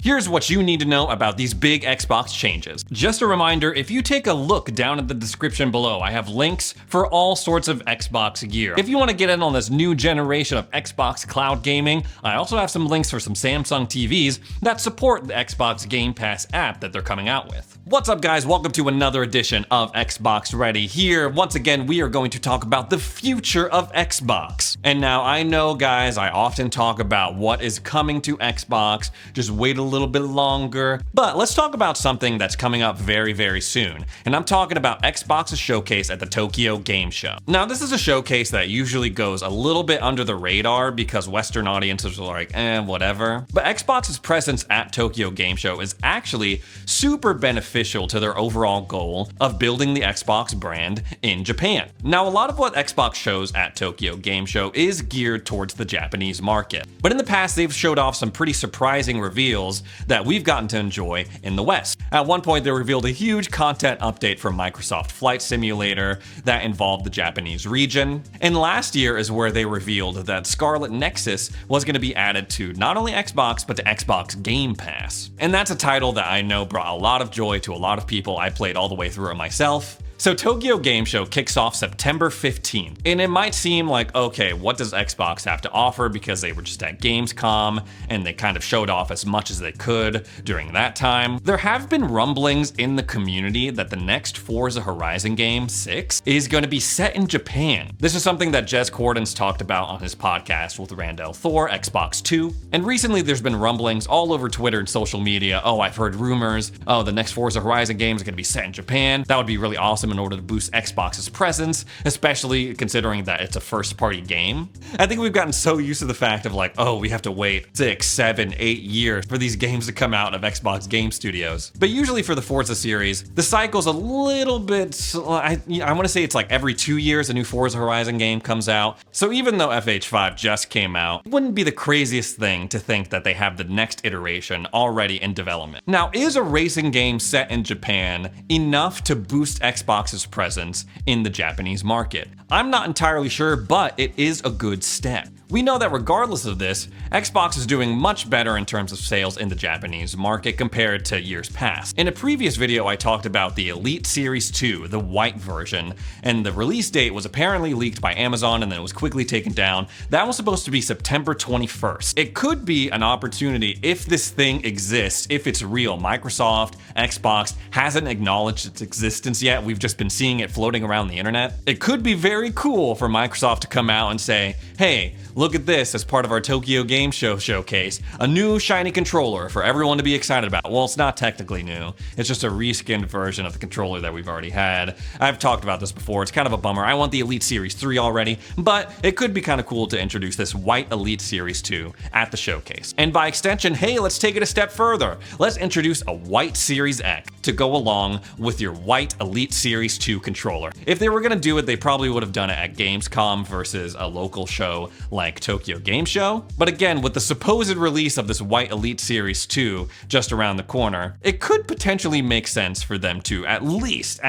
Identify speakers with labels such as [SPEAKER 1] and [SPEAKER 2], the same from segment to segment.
[SPEAKER 1] Here's what you need to know about these big Xbox changes. Just a reminder, if you take a look down at the description below, I have links for all sorts of Xbox gear. If you want to get in on this new generation of Xbox cloud gaming, I also have some links for some Samsung TVs that support the Xbox Game Pass app that they're coming out with. What's up, guys? Welcome to another edition of Xbox Ready. Here, once again, we are going to talk about the future of Xbox. And now, I know, guys, I often talk about what is coming to Xbox. Just wait a little bit longer. But let's talk about something that's coming up very, very soon. And I'm talking about Xbox's showcase at the Tokyo Game Show. Now, this is a showcase that usually goes a little bit under the radar because Western audiences are like, whatever. But Xbox's presence at Tokyo Game Show is actually super beneficial to their overall goal of building the Xbox brand in Japan. Now, a lot of what Xbox shows at Tokyo Game Show is geared towards the Japanese market. But in the past, they've showed off some pretty surprising reveals that we've gotten to enjoy in the West. At one point, they revealed a huge content update for Microsoft Flight Simulator that involved the Japanese region. And last year is where they revealed that Scarlet Nexus was going to be added to not only Xbox, but to Xbox Game Pass. And that's a title that I know brought a lot of joy to a lot of people. I played all the way through it myself. So Tokyo Game Show kicks off September 15th, and it might seem like, okay, what does Xbox have to offer because they were just at Gamescom and they kind of showed off as much as they could during that time. There have been rumblings in the community that the next Forza Horizon game, 6, is going to be set in Japan. This is something that Jez Corden's talked about on his podcast with Randall Thor, Xbox 2, and recently there's been rumblings all over Twitter and social media. Oh, I've heard rumors. Oh, the next Forza Horizon game is going to be set in Japan. That would be really awesome in order to boost Xbox's presence, especially considering that it's a first-party game. I think we've gotten so used to the fact of like, oh, we have to wait 6, 7, 8 years for these games to come out of Xbox Game Studios. But usually for the Forza series, the cycle's a little bit, I want to say it's like every 2 years a new Forza Horizon game comes out. So even though FH5 just came out, it wouldn't be the craziest thing to think that they have the next iteration already in development. Now, is a racing game set in Japan enough to boost Xbox's presence in the Japanese market? I'm not entirely sure, but it is a good step. We know that regardless of this, Xbox is doing much better in terms of sales in the Japanese market compared to years past. In a previous video, I talked about the Elite Series 2, the white version, and the release date was apparently leaked by Amazon and then it was quickly taken down. That was supposed to be September 21st. It could be an opportunity if this thing exists, if it's real. Microsoft, Xbox hasn't acknowledged its existence yet. We've just been seeing it floating around the internet. It could be very cool for Microsoft to come out and say, hey, look at this as part of our Tokyo Game Show showcase. A new shiny controller for everyone to be excited about. Well, it's not technically new. It's just a reskinned version of the controller that we've already had. I've talked about this before. It's kind of a bummer. I want the Elite Series 3 already, but it could be kind of cool to introduce this white Elite Series 2 at the showcase. And by extension, hey, let's take it a step further. Let's introduce a white Series X to go along with your white Elite Series 2 controller. If they were going to do it, they probably would have done it at Gamescom versus a local show like Tokyo Game Show. But again, with the supposed release of this white Elite Series 2 just around the corner, it could potentially make sense for them to at least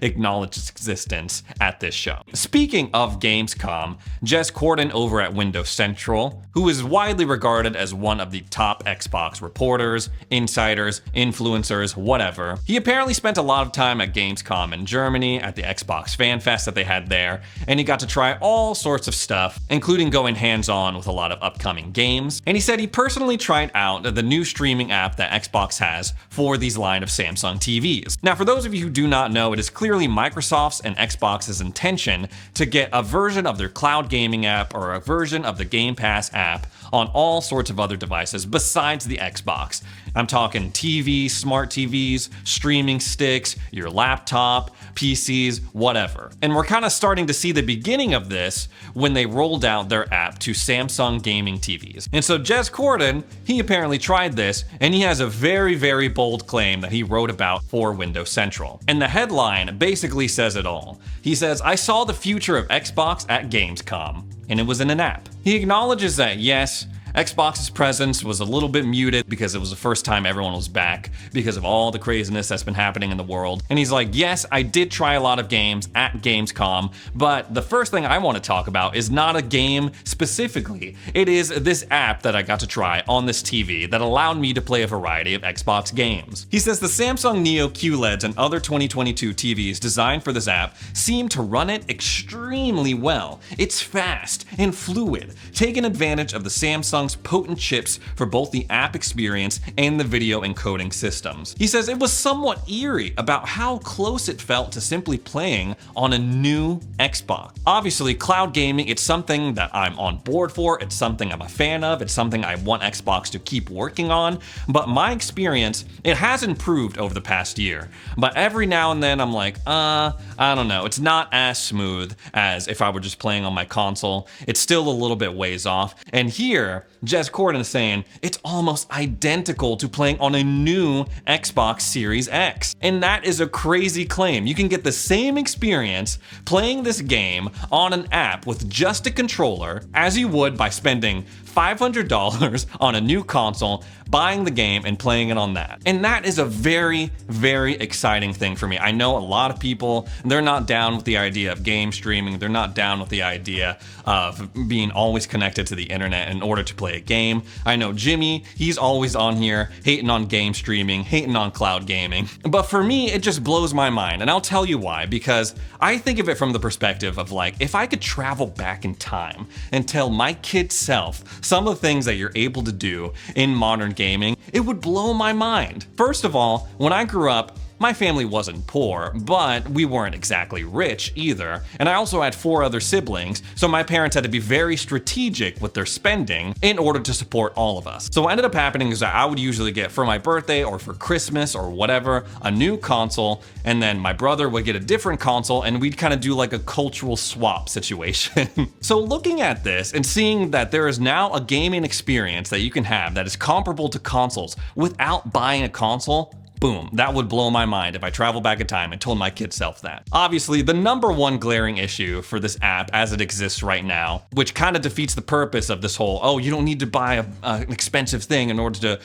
[SPEAKER 1] acknowledge its existence at this show. Speaking of Gamescom, Jez Corden over at Windows Central, who is widely regarded as one of the top Xbox reporters, insiders, influencers, whatever, he apparently spent a lot of time at Gamescom in Germany at the Xbox Fan Fest that they had there, and he got to try all sorts of stuff, including going hands-on with a lot of upcoming games. And he said he personally tried out the new streaming app that Xbox has for these line of Samsung TVs. Now, for those of you who do not know, it is clearly Microsoft's and Xbox's intention to get a version of their cloud gaming app or a version of the Game Pass app on all sorts of other devices besides the Xbox. I'm talking TVs, smart TVs, streaming sticks, your laptop, PCs, whatever. And we're kind of starting to see the beginning of this when they rolled out their app to Samsung gaming TVs. And so Jez Corden, he apparently tried this, and he has a very, very bold claim that he wrote about for Windows Central. And the headline basically says it all. He says, "I saw the future of Xbox at Gamescom, and it was in an app." He acknowledges that, yes, Xbox's presence was a little bit muted because it was the first time everyone was back because of all the craziness that's been happening in the world. And he's like, yes, I did try a lot of games at Gamescom, but the first thing I want to talk about is not a game specifically. It is this app that I got to try on this TV that allowed me to play a variety of Xbox games. He says the Samsung Neo QLEDs and other 2022 TVs designed for this app seem to run it extremely well. It's fast and fluid, taking advantage of the Samsung's potent chips for both the app experience and the video encoding systems. He says it was somewhat eerie about how close it felt to simply playing on a new Xbox. Obviously, cloud gaming, it's something that I'm on board for, it's something I'm a fan of, it's something I want Xbox to keep working on, but my experience, it has improved over the past year. But every now and then I'm like, I don't know, it's not as smooth as if I were just playing on my console. It's still a little bit ways off. And here, Jez Corden is saying it's almost identical to playing on a new Xbox Series X. And that is a crazy claim. You can get the same experience playing this game on an app with just a controller as you would by spending $500 on a new console, buying the game and playing it on that. And that is a very, very exciting thing for me. I know a lot of people, they're not down with the idea of game streaming. They're not down with the idea of being always connected to the internet in order to play a game. I know Jimmy, he's always on here hating on game streaming, hating on cloud gaming. But for me, it just blows my mind. And I'll tell you why, because I think of it from the perspective of like, if I could travel back in time and tell my kid self some of the things that you're able to do in modern gaming, it would blow my mind. First of all, when I grew up, my family wasn't poor, but we weren't exactly rich either. And I also had 4 other siblings, so my parents had to be very strategic with their spending in order to support all of us. So what ended up happening is that I would usually get for my birthday or for Christmas or whatever, a new console, and then my brother would get a different console and we'd kind of do like a cultural swap situation. So looking at this and seeing that there is now a gaming experience that you can have that is comparable to consoles without buying a console, boom, that would blow my mind if I traveled back in time and told my kid self that. Obviously, the number one glaring issue for this app as it exists right now, which kind of defeats the purpose of this whole, oh, you don't need to buy an expensive thing in order to,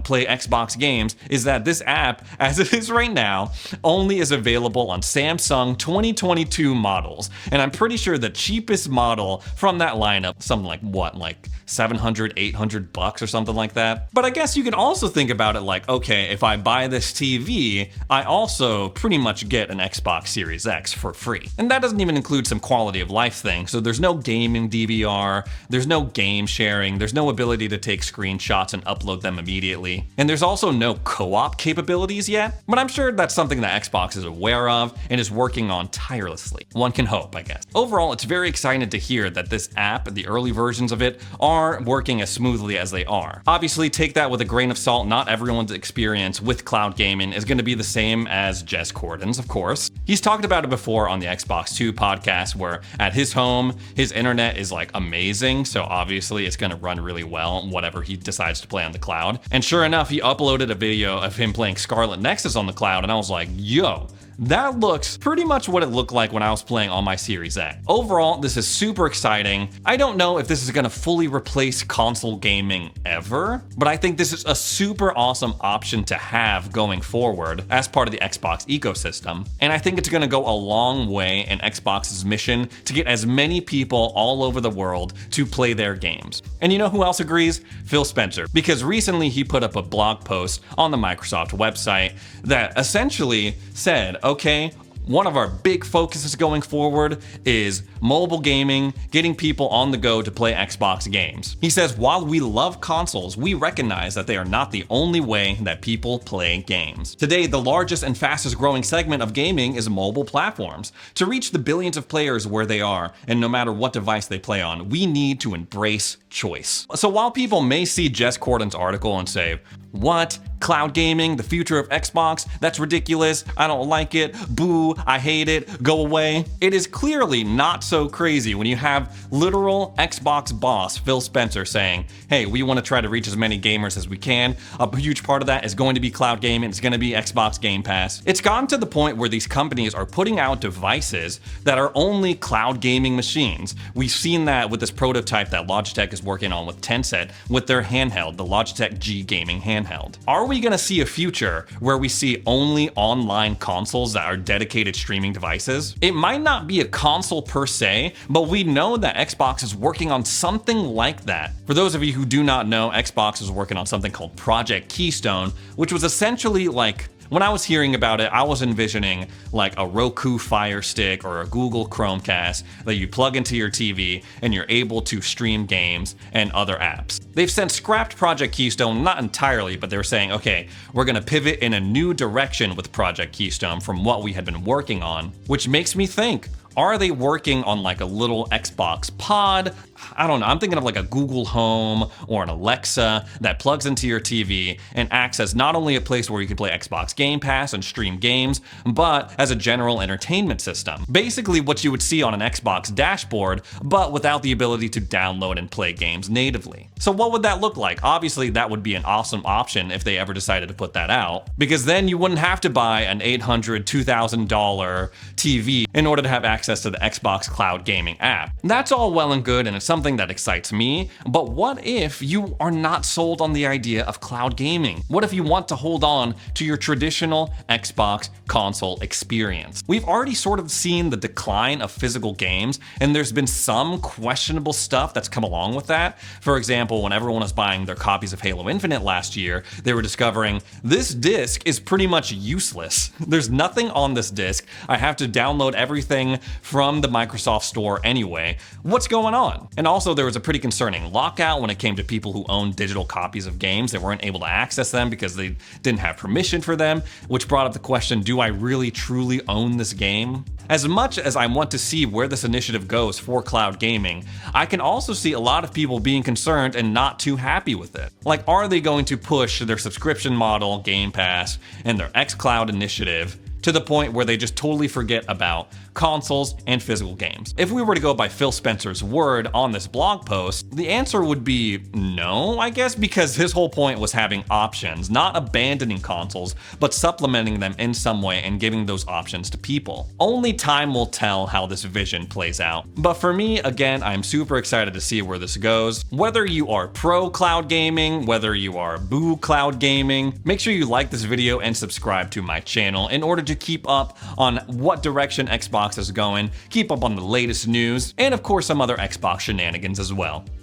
[SPEAKER 1] play Xbox games, is that this app, as it is right now, only is available on Samsung 2022 models. And I'm pretty sure the cheapest model from that lineup, something like what, like $700, $800 or something like that. But I guess you can also think about it like, okay, if I buy this TV, I also pretty much get an Xbox Series X for free. And that doesn't even include some quality of life things. So there's no gaming DVR, there's no game sharing, there's no ability to take screenshots and upload them immediately. And there's also no co-op capabilities yet, but I'm sure that's something that Xbox is aware of and is working on tirelessly. One can hope, I guess. Overall, it's very exciting to hear that this app, the early versions of it, are working as smoothly as they are. Obviously, take that with a grain of salt. Not everyone's experience with cloud gaming is going to be the same as Jez Corden's, of course. He's talked about it before on the Xbox 2 podcast, where at his home, his internet is like amazing, so obviously it's going to run really well, whatever he decides to play on the cloud. And sure enough, he uploaded a video of him playing Scarlet Nexus on the cloud, and I was like, yo, that looks pretty much what it looked like when I was playing on my Series X. Overall, this is super exciting. I don't know if this is gonna fully replace console gaming ever, but I think this is a super awesome option to have going forward as part of the Xbox ecosystem. And I think it's gonna go a long way in Xbox's mission to get as many people all over the world to play their games. And you know who else agrees? Phil Spencer, because recently he put up a blog post on the Microsoft website that essentially said, okay, one of our big focuses going forward is mobile gaming, getting people on the go to play Xbox games. He says, while we love consoles, we recognize that they are not the only way that people play games. Today, the largest and fastest growing segment of gaming is mobile platforms. To reach the billions of players where they are, and no matter what device they play on, we need to embrace choice. So while people may see Jez Corden's article and say, what? cloud gaming, the future of Xbox, that's ridiculous, I don't like it, boo, I hate it, go away. It is clearly not so crazy when you have literal Xbox boss Phil Spencer saying, hey, we want to try to reach as many gamers as we can. A huge part of that is going to be cloud gaming, it's going to be Xbox Game Pass. It's gotten to the point where these companies are putting out devices that are only cloud gaming machines. We've seen that with this prototype that Logitech is working on with Tencent with their handheld, the Logitech G gaming handheld. Are we going to see a future where we see only online consoles that are dedicated streaming devices? It might not be a console per se, but we know that Xbox is working on something like that. For those of you who do not know, Xbox is working on something called Project Keystone, which was essentially like, when I was hearing about it, I was envisioning like a Roku Fire Stick or a Google Chromecast that you plug into your TV and you're able to stream games and other apps. They've since scrapped Project Keystone, not entirely, but they're saying, okay, we're gonna pivot in a new direction with Project Keystone from what we had been working on, which makes me think, are they working on like a little Xbox pod? I don't know, I'm thinking of like a Google Home or an Alexa that plugs into your TV and acts as not only a place where you can play Xbox Game Pass and stream games, but as a general entertainment system. Basically what you would see on an Xbox dashboard, but without the ability to download and play games natively. So what would that look like? Obviously that would be an awesome option if they ever decided to put that out, because then you wouldn't have to buy an $800, $2,000 TV in order to have access to the Xbox Cloud Gaming app. That's all well and good, and it's something that excites me, but what if you are not sold on the idea of cloud gaming? What if you want to hold on to your traditional Xbox console experience? We've already sort of seen the decline of physical games, and there's been some questionable stuff that's come along with that. For example, when everyone was buying their copies of Halo Infinite last year, they were discovering this disc is pretty much useless. There's nothing on this disc. I have to download everything from the Microsoft Store anyway. What's going on? And also there was a pretty concerning lockout when it came to people who owned digital copies of games. They weren't able to access them because they didn't have permission for them, which brought up the question, do I really truly own this game? As much as I want to see where this initiative goes for cloud gaming, I can also see a lot of people being concerned and not too happy with it. Like, are they going to push their subscription model, Game Pass, and their xCloud initiative to the point where they just totally forget about consoles and physical games? If we were to go by Phil Spencer's word on this blog post, the answer would be no, I guess, because his whole point was having options, not abandoning consoles, but supplementing them in some way and giving those options to people. Only time will tell how this vision plays out. But for me, again, I'm super excited to see where this goes. Whether you are pro cloud gaming, whether you are boo cloud gaming, make sure you like this video and subscribe to my channel in order to keep up on what direction Xbox is going, keep up on the latest news, and of course some other Xbox shenanigans as well.